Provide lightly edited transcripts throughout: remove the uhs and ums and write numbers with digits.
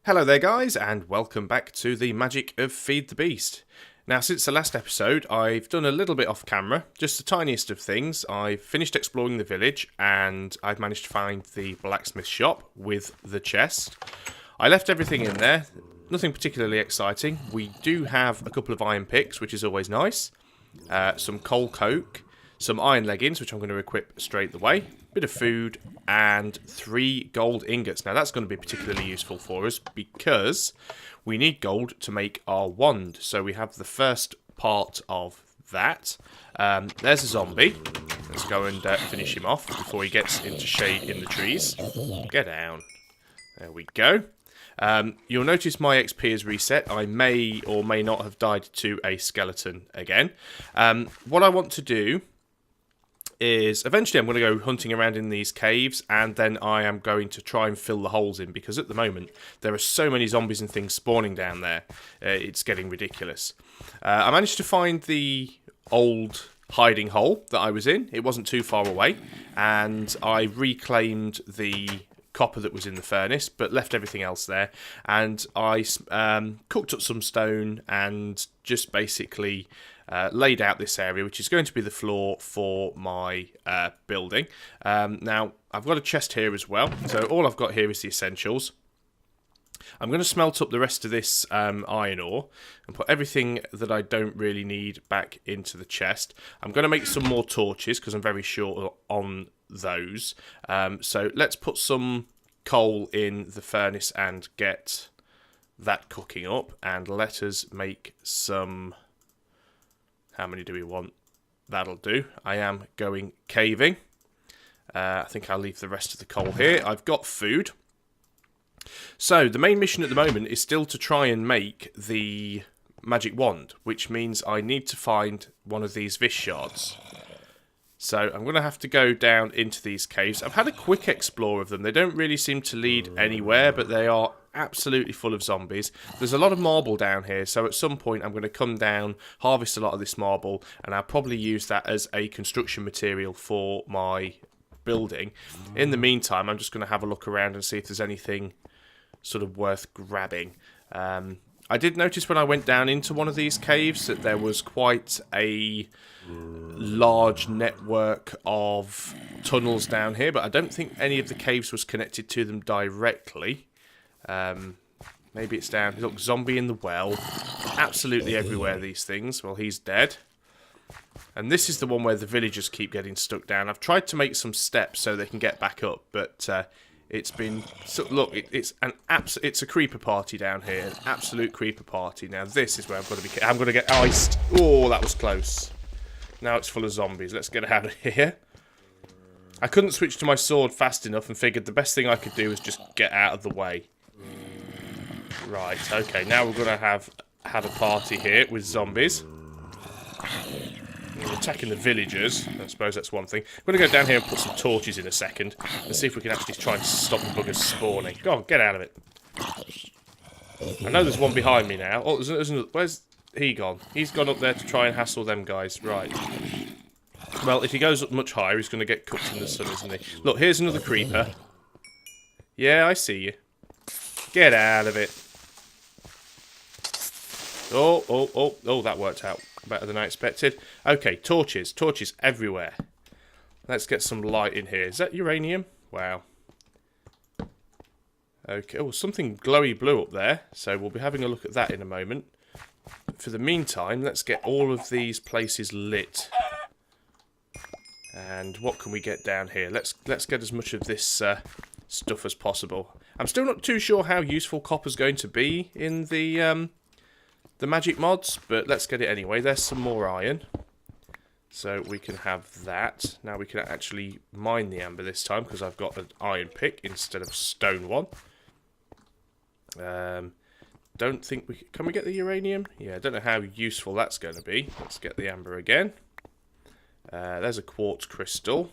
Hello there guys, and welcome back to the magic of Feed the Beast. Now, since the last episode, I've done a little bit off camera, just the tiniest of things. I've finished exploring the village, and I've managed to find the blacksmith shop with the chest. I left everything in there, nothing particularly exciting. We do have a couple of iron picks, which is always nice, some coal coke, some iron leggings, which I'm going to equip straight away, bit of food, and 3 gold ingots. Now that's going to be particularly useful for us because we need gold to make our wand. So we have the first part of that. There's a zombie. Let's go and finish him off before he gets into shade in the trees. Get down. There we go. You'll notice my XP is reset. I may or may not have died to a skeleton again. What I want to do is eventually I'm going to go hunting around in these caves, and then I am going to try and fill the holes in, because at the moment there are so many zombies and things spawning down there. It's getting ridiculous. I managed to find the old hiding hole that I was in. It wasn't too far away, and I reclaimed the copper that was in the furnace, but left everything else there. And I cooked up some stone and just basically laid out this area, which is going to be the floor for my building. Now, I've got a chest here as well, so all I've got here is the essentials. I'm going to smelt up the rest of this iron ore and put everything that I don't really need back into the chest. I'm going to make some more torches because I'm very short on those. So let's put some coal in the furnace and get that cooking up, and let us make some... How many do we want? That'll do. I am going caving. I think I'll leave the rest of the coal here. I've got food. So the main mission at the moment is still to try and make the magic wand, which means I need to find one of these vish shards. So I'm going to have to go down into these caves. I've had a quick explore of them. They don't really seem to lead anywhere, but they are absolutely full of zombies. There's a lot of marble down here, so at some point I'm going to come down, harvest a lot of this marble, and I'll probably use that as a construction material for my building. In the meantime, I'm just going to have a look around and see if there's anything sort of worth grabbing. I did notice when I went down into one of these caves that there was quite a large network of tunnels down here, but I don't think any of the caves was connected to them directly. Maybe it's down. Look, zombie in the well. Absolutely everywhere, these things. Well, he's dead. And this is the one where the villagers keep getting stuck down. I've tried to make some steps so they can get back up, but it's been... So, look, it's a creeper party down here. An absolute creeper party. Now, this is where I've got to be... I'm going to get iced. Oh, that was close. Now it's full of zombies. Let's get out of here. I couldn't switch to my sword fast enough and figured the best thing I could do was just get out of the way. Right, okay. Now we're going to have a party here with zombies. We're attacking the villagers. I suppose that's one thing. I'm going to go down here and put some torches in a second and see if we can actually try and stop the buggers spawning. Go on, get out of it. I know there's one behind me now. Oh, there's another. Where's he gone? He's gone up there to try and hassle them guys. Right. Well, if he goes up much higher, he's going to get cooked in the sun, isn't he? Look, here's another creeper. Yeah, I see you. Get out of it. Oh, that worked out better than I expected. Okay, torches. Torches everywhere. Let's get some light in here. Is that uranium? Wow. Okay, oh, something glowy blue up there. So we'll be having a look at that in a moment. For the meantime, let's get all of these places lit. And what can we get down here? Let's get as much of this stuff as possible. I'm still not too sure how useful copper's going to be in the magic mods, but let's get it anyway. There's some more iron, so we can have that. Now we can actually mine the amber this time because I've got an iron pick instead of a stone one. Don't think we can we get the uranium? Yeah, I don't know how useful that's going to be. Let's get the amber again. There's a quartz crystal.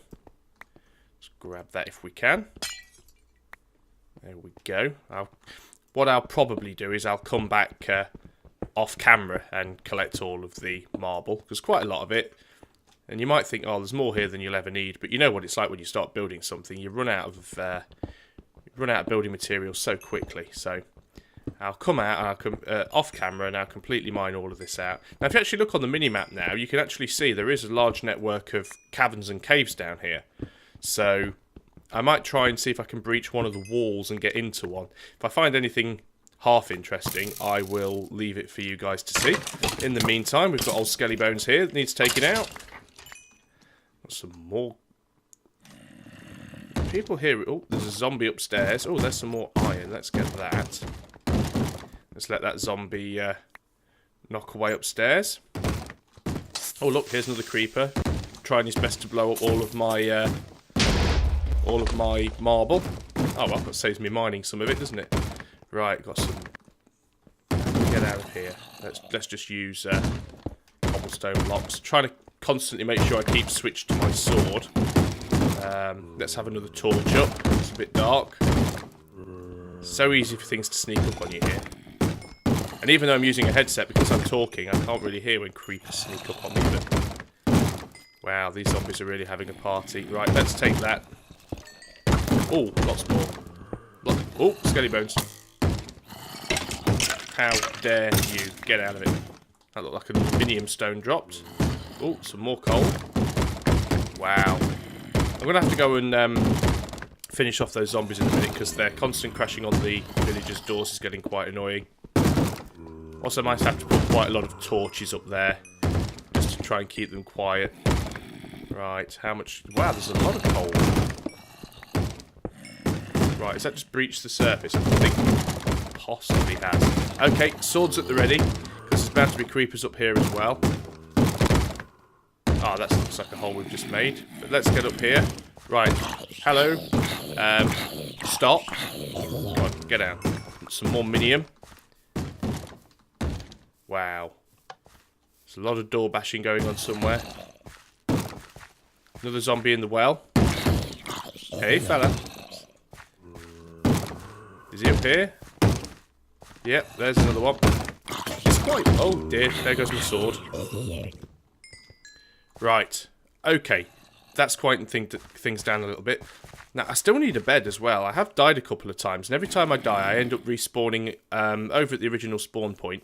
Let's grab that if we can. There we go. What I'll probably do is I'll come back off camera and collect all of the marble, because quite a lot of it. And you might think, oh, there's more here than you'll ever need, but you know what it's like when you start building something. You run out of building materials so quickly. So I'll come out and I'll off camera and I'll completely mine all of this out. Now, if you actually look on the minimap now, you can actually see there is a large network of caverns and caves down here. So I might try and see if I can breach one of the walls and get into one. If I find anything half interesting, I will leave it for you guys to see. In the meantime, we've got old Skelly Bones here that needs taking out. Got some more people here. Oh, there's a zombie upstairs. Oh, there's some more iron. Let's get that. Let's let that zombie knock away upstairs. Oh, look, here's another creeper. Trying his best to blow up all of my marble. Oh, well, that saves me mining some of it, doesn't it? Right, got some. Get out of here. Let's just use cobblestone blocks. Trying to constantly make sure I keep switched to my sword. Let's have another torch up. It's a bit dark. So easy for things to sneak up on you here. And even though I'm using a headset, because I'm talking, I can't really hear when creepers sneak up on me. But wow, these zombies are really having a party. Right, let's take that. Oh, lots more. Oh, Skelly Bones. How dare you get out of it? That looked like an aluminium stone dropped. Oh, some more coal. Wow. I'm going to have to go and finish off those zombies in a minute because their constant crashing on the villagers' doors is getting quite annoying. Also, I might have to put quite a lot of torches up there just to try and keep them quiet. Right, how much... Wow, there's a lot of coal. Right, has that just breached the surface? I think possibly has. Okay, swords at the ready, because there's about to be creepers up here as well. Ah, that looks like a hole we've just made. But let's get up here. Right, hello. Stop. Come on, get down. Some more minium. Wow. There's a lot of door bashing going on somewhere. Another zombie in the well. Hey, fella. Is he up here? Yep, there's another one. It's quite... Oh dear, there goes my sword. Right. Okay. That's quieting things down a little bit. Now, I still need a bed as well. I have died a couple of times, and every time I die, I end up respawning over at the original spawn point,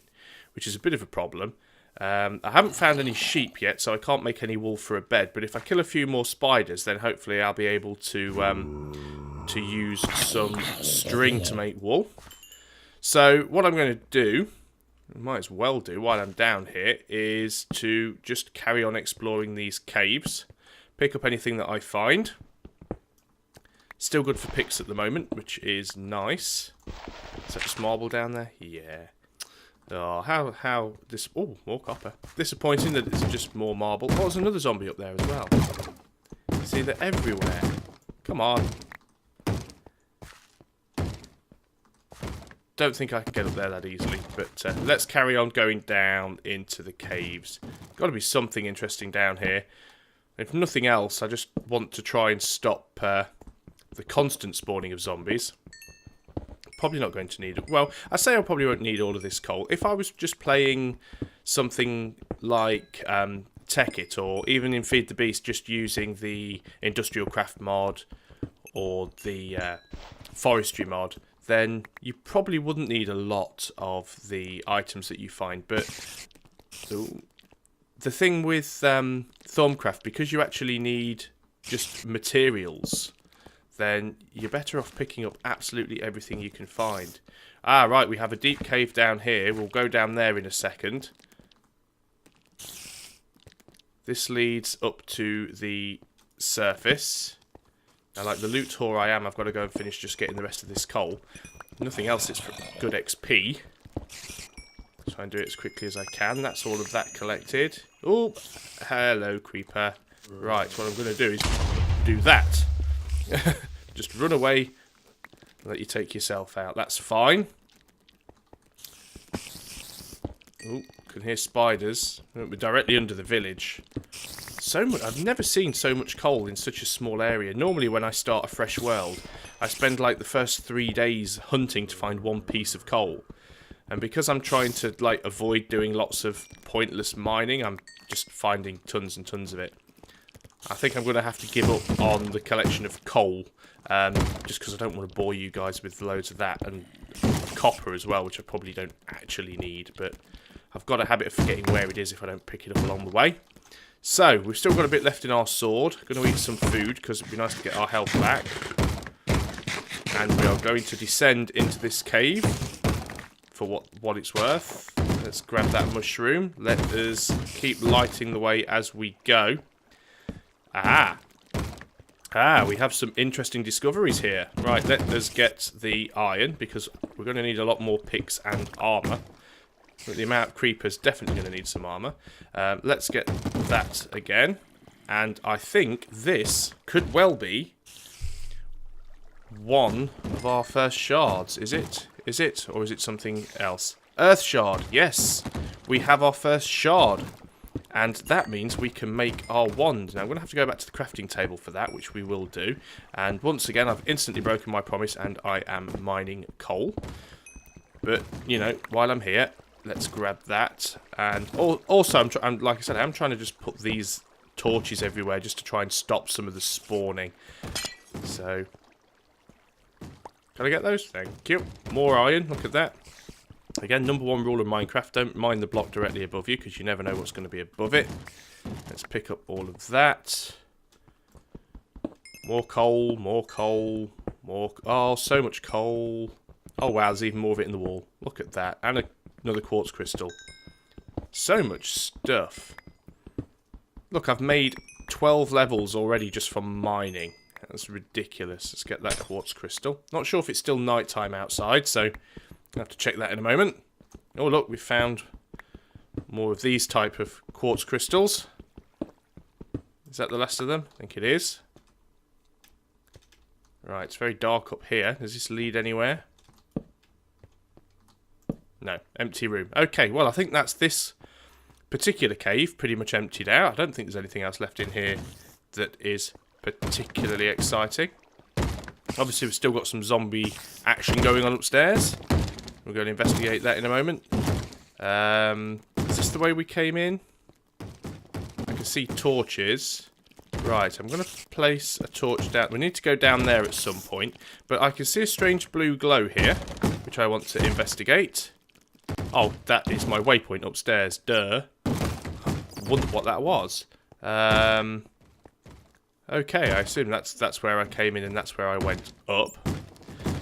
which is a bit of a problem. I haven't found any sheep yet, so I can't make any wool for a bed, but if I kill a few more spiders, then hopefully I'll be able to use some string to make wool. So what I'm going to do, I might as well do while I'm down here, is to just carry on exploring these caves, pick up anything that I find. Still good for picks at the moment, which is nice. Is that just marble down there? Yeah. Oh, how this... Oh, more copper. Disappointing that it's just more marble. Oh, there's another zombie up there as well. See, they're everywhere. Come on. Don't think I can get up there that easily, but let's carry on going down into the caves. Got to be something interesting down here. If nothing else, I just want to try and stop the constant spawning of zombies. Probably not going to need it. Well, I say I probably won't need all of this coal. If I was just playing something like Tech-It, or even in Feed the Beast, just using the Industrial Craft mod or the Forestry mod, then you probably wouldn't need a lot of the items that you find. But the thing with Thaumcraft, because you actually need just materials, then you're better off picking up absolutely everything you can find. Ah, right, we have a deep cave down here. We'll go down there in a second. This leads up to the surface. Now, like the loot whore I am, I've got to go and finish just getting the rest of this coal. Nothing else, it's for good XP. Try and do it as quickly as I can. That's all of that collected. Oh, hello, creeper. Right, what I'm going to do is do that. Just run away and let you take yourself out. That's fine. Oh, can hear spiders. We're directly under the village. So much. I've never seen so much coal in such a small area. Normally when I start a fresh world, I spend like the first 3 days hunting to find one piece of coal. And because I'm trying to like avoid doing lots of pointless mining, I'm just finding tons and tons of it. I think I'm going to have to give up on the collection of coal, just because I don't want to bore you guys with loads of that. And copper as well, which I probably don't actually need, but I've got a habit of forgetting where it is if I don't pick it up along the way. So, we've still got a bit left in our sword. Going to eat some food, because it'd be nice to get our health back. And we are going to descend into this cave, for what it's worth. Let's grab that mushroom. Let us keep lighting the way as we go. We have some interesting discoveries here. Right, let us get the iron, because we're going to need a lot more picks and armour. The amount of creepers, definitely going to need some armour. Let's get that again. And I think this could well be one of our first shards. Is it? Is it? Or is it something else? Earth shard, yes. We have our first shard. And that means we can make our wand. Now, I'm going to have to go back to the crafting table for that, which we will do. And once again, I've instantly broken my promise, and I am mining coal. But, you know, while I'm here, let's grab that. And also, like I said, I'm trying to just put these torches everywhere just to try and stop some of the spawning. So, can I get those? Thank you. More iron, look at that. Again, number one rule of Minecraft, don't mine the block directly above you, because you never know what's going to be above it. Let's pick up all of that. More coal, more coal, more... Oh, so much coal. Oh, wow, there's even more of it in the wall. Look at that. And another quartz crystal. So much stuff. Look, I've made 12 levels already just from mining. That's ridiculous. Let's get that quartz crystal. Not sure if it's still nighttime outside, so... I'll have to check that in a moment. Oh, look, we found more of these type of quartz crystals. Is that the last of them? I think it is. Right, it's very dark up here. Does this lead anywhere? No, empty room. Okay, well, I think that's this particular cave pretty much emptied out. I don't think there's anything else left in here that is particularly exciting. Obviously, we've still got some zombie action going on upstairs. We're going to investigate that in a moment. Is this the way we came in? I can see torches. Right, I'm going to place a torch down. We need to go down there at some point. But I can see a strange blue glow here, which I want to investigate. Oh, that is my waypoint upstairs. Duh. Wonder what that was. Okay, I assume that's where I came in and that's where I went up.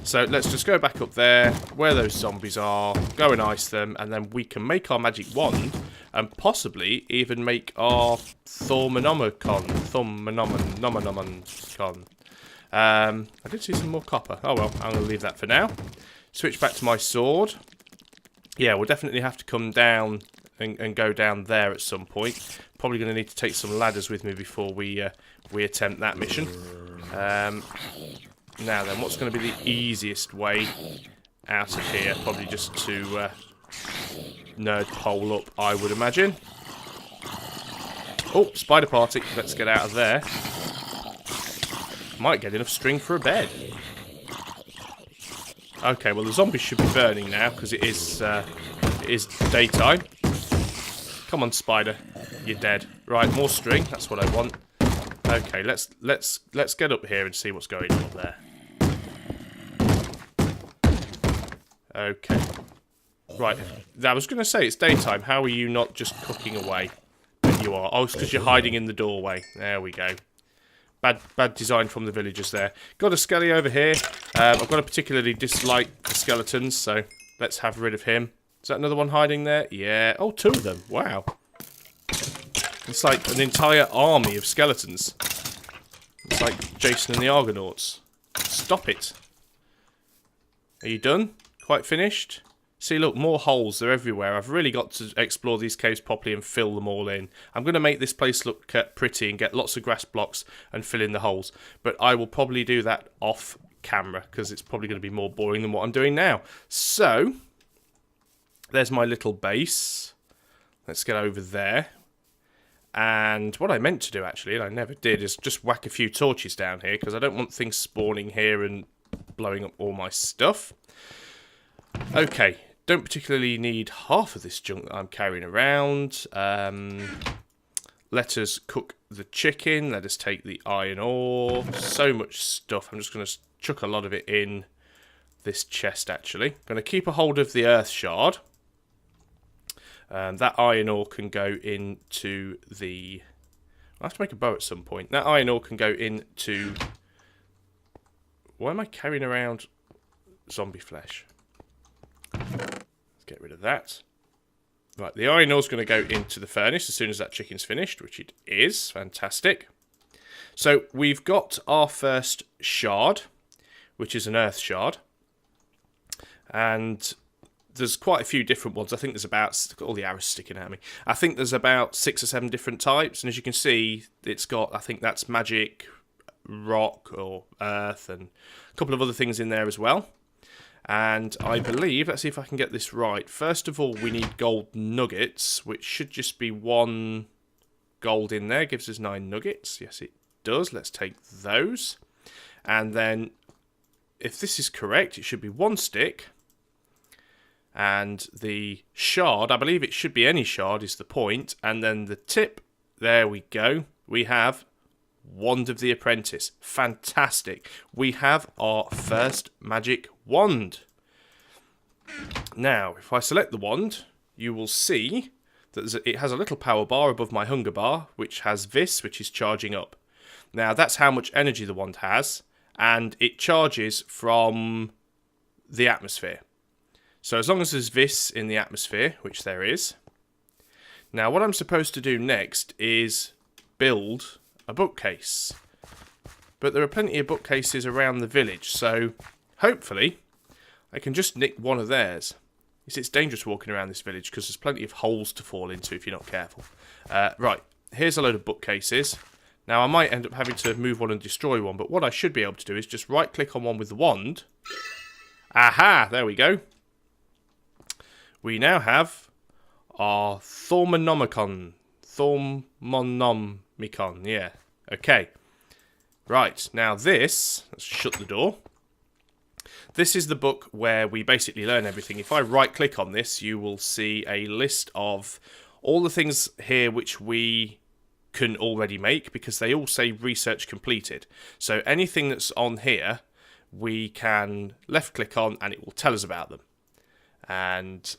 So let's just go back up there, where those zombies are, go and ice them, and then we can make our magic wand, and possibly even make our Thaumcraft. I did see some more copper. Oh well, I'm going to leave that for now. Switch back to my sword. Yeah, we'll definitely have to come down and go down there at some point. Probably going to need to take some ladders with me before we attempt that mission. Now then, what's going to be the easiest way out of here? Probably just to nerd pole up, I would imagine. Oh, spider party. Let's get out of there. Might get enough string for a bed. Okay, well the zombies should be burning now because it is daytime. Come on, spider. You're dead. Right, more string. That's what I want. Okay, let's get up here and see what's going on up there. Okay. Right. I was going to say it's daytime. How are you not just cooking away? But you are. Oh, it's because you're hiding in the doorway. There we go. Bad design from the villagers there. Got a skelly over here. I've got to particularly dislike the skeletons, so let's have rid of him. Is that another one hiding there? Yeah. Oh, two of them. Wow. It's like an entire army of skeletons. It's like Jason and the Argonauts. Stop it. Are you done? Quite finished? See, look, more holes. They're everywhere. I've really got to explore these caves properly and fill them all in. I'm going to make this place look pretty and get lots of grass blocks and fill in the holes. But I will probably do that off camera because it's probably going to be more boring than what I'm doing now. So, there's my little base. Let's get over there. And what I meant to do, actually, and I never did, is just whack a few torches down here because I don't want things spawning here and blowing up all my stuff. Okay, don't particularly need half of this junk that I'm carrying around. Let us cook the chicken. Let us take the iron ore. So much stuff. I'm just going to chuck a lot of it in this chest, actually. I'm going to keep a hold of the earth shard. That iron ore can go into the... I'll have to make a bow at some point. That iron ore can go into... Why am I carrying around zombie flesh? Let's get rid of that. Right, the iron ore is going to go into the furnace as soon as that chicken's finished, which it is. Fantastic. So we've got our first shard, which is an earth shard. And there's quite a few different ones. I think there's about... All the arrows sticking at me. I think there's about 6 or 7 different types. And as you can see, it's got... I think that's magic, rock, or earth, and a couple of other things in there as well. And I believe... Let's see if I can get this right. First of all, we need gold nuggets, which should just be 1 gold in there. Gives us 9 nuggets. Yes, it does. Let's take those. And then, if this is correct, it should be 1 stick... And the shard, I believe it should be any shard, is the point. And then the tip, there we go. We have Wand of the Apprentice. Fantastic. We have our first magic wand. Now, if I select the wand, you will see that it has a little power bar above my hunger bar, which has this, which is charging up. Now, that's how much energy the wand has. And it charges from the atmosphere. So as long as there's this in the atmosphere, which there is. Now what I'm supposed to do next is build a bookcase. But there are plenty of bookcases around the village, so hopefully I can just nick one of theirs. It's dangerous walking around this village because there's plenty of holes to fall into if you're not careful. Right, here's a load of bookcases. Now I might end up having to move one and destroy one, but what I should be able to do is just right click on one with the wand. Aha, there we go. We now have our Thaumonomicon. Thaumonomicon, yeah. Okay. Right, now this... Let's shut the door. This is the book where we basically learn everything. If I right-click on this, you will see a list of all the things here which we can already make, because they all say research completed. So anything that's on here, we can left-click on and it will tell us about them. And...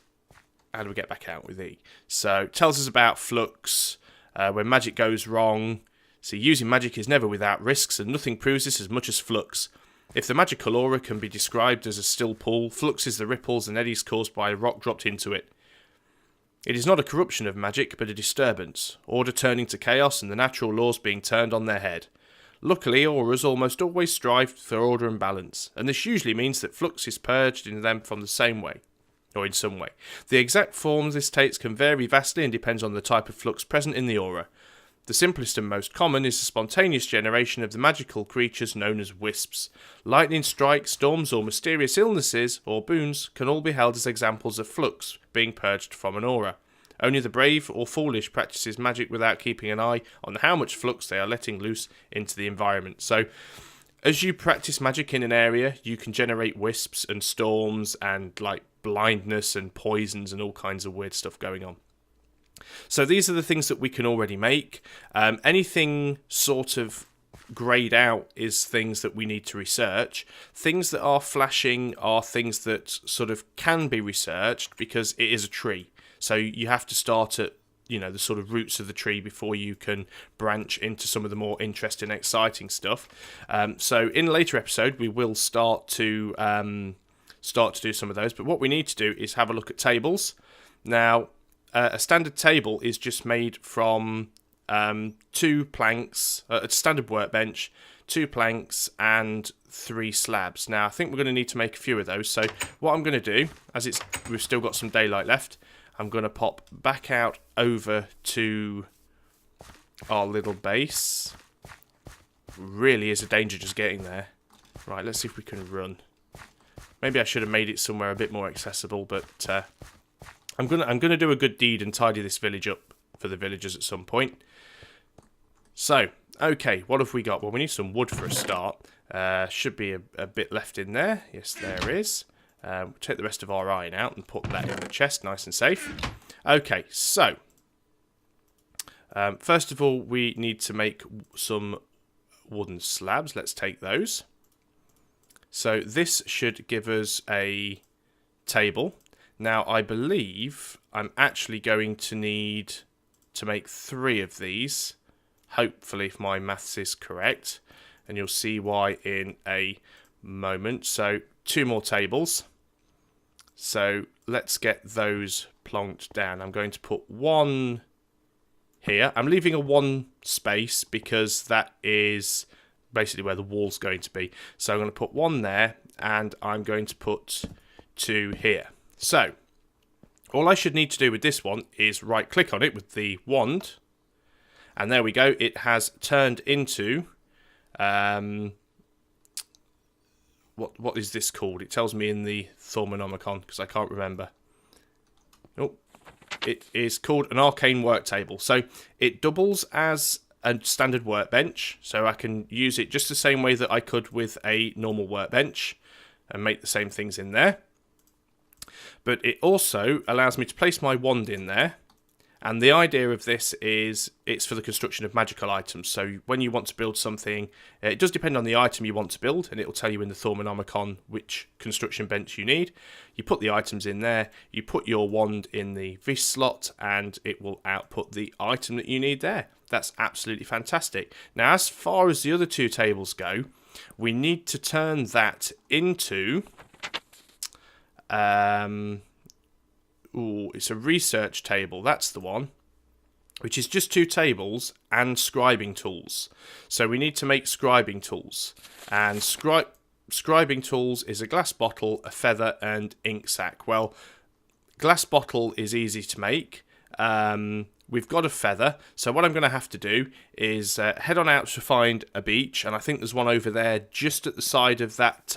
How do we get back out with E? So, it tells us about flux, when magic goes wrong. See, using magic is never without risks, and nothing proves this as much as flux. If the magical aura can be described as a still pool, flux is the ripples and eddies caused by a rock dropped into it. It is not a corruption of magic, but a disturbance, order turning to chaos and the natural laws being turned on their head. Luckily, auras almost always strive for order and balance, and this usually means that flux is purged in them from the same way. Or in some way. The exact form this takes can vary vastly and depends on the type of flux present in the aura. The simplest and most common is the spontaneous generation of the magical creatures known as wisps. Lightning strikes, storms, or mysterious illnesses or boons can all be held as examples of flux being purged from an aura. Only the brave or foolish practices magic without keeping an eye on how much flux they are letting loose into the environment. So, as you practice magic in an area, you can generate wisps and storms and, like, blindness and poisons and all kinds of weird stuff going on. So these are the things that we can already make. Anything sort of greyed out is things that we need to research. Things that are flashing are things that sort of can be researched because it is a tree. So you have to start at, you know, the sort of roots of the tree before you can branch into some of the more interesting, exciting stuff. So in a later episode, we will start to do some of those. But what we need to do is have a look at tables. Now, a standard table is just made from 2 planks, a standard workbench, 2 planks, and 3 slabs. Now, I think we're going to need to make a few of those. So what I'm going to do, as we've still got some daylight left, I'm going to pop back out over to our little base. Really is a danger just getting there. Right, let's see if we can run. Maybe I should have made it somewhere a bit more accessible, but I'm gonna do a good deed and tidy this village up for the villagers at some point. So, okay, what have we got? Well, we need some wood for a start. Should be a bit left in there. Yes, there is. We'll take the rest of our iron out and put that in the chest, nice and safe. Okay, so first of all, we need to make some wooden slabs. Let's take those. So this should give us a table. Now I believe I'm actually going to need to make 3 of these, hopefully if my maths is correct, and you'll see why in a moment. So 2 more tables. So let's get those plonked down. I'm going to put 1 here. I'm leaving a 1 space because that is basically where the wall's going to be. So I'm going to put 1 there, and I'm going to put 2 here. So all I should need to do with this one is right click on it with the wand, and there we go. It has turned into what is this called? It tells me in the Thaumcraft because I can't remember. Oh, it is called an arcane work table. So it doubles as a standard workbench, so I can use it just the same way that I could with a normal workbench and make the same things in there. But it also allows me to place my wand in there. And the idea of this is it's for the construction of magical items. So when you want to build something, it does depend on the item you want to build, and it will tell you in the Thaumcraft which construction bench you need. You put the items in there, you put your wand in the vis slot, and it will output the item that you need there. That's absolutely fantastic. Now, as far as the other 2 tables go, we need to turn that into it's a research table, that's the one, which is just 2 tables and scribing tools. So we need to make scribing tools, and scribing tools is a glass bottle, a feather, and ink sac. Well, glass bottle is easy to make. We've got a feather, so what I'm going to have to do is head on out to find a beach, and I think there's one over there just at the side of that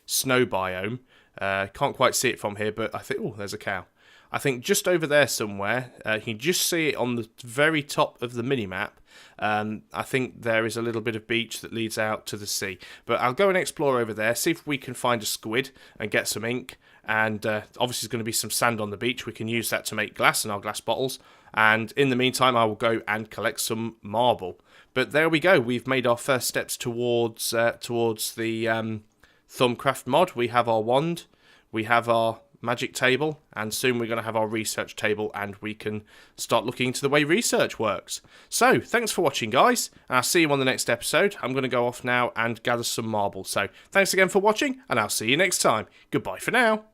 snow biome. Can't quite see it from here, but I think, oh, there's a cow. I think just over there somewhere, you can just see it on the very top of the mini-map. I think there is a little bit of beach that leads out to the sea. But I'll go and explore over there, see if we can find a squid and get some ink. And obviously there's going to be some sand on the beach. We can use that to make glass in our glass bottles. And in the meantime, I will go and collect some marble. But there we go. We've made our first steps towards the Thaumcraft mod. We have our wand. We have our magic table, and soon we're going to have our research table, and we can start looking into the way research works. So thanks for watching, guys, and I'll see you on the next episode. I'm going to go off now and gather some marble. So thanks again for watching, and I'll see you next time. Goodbye for now.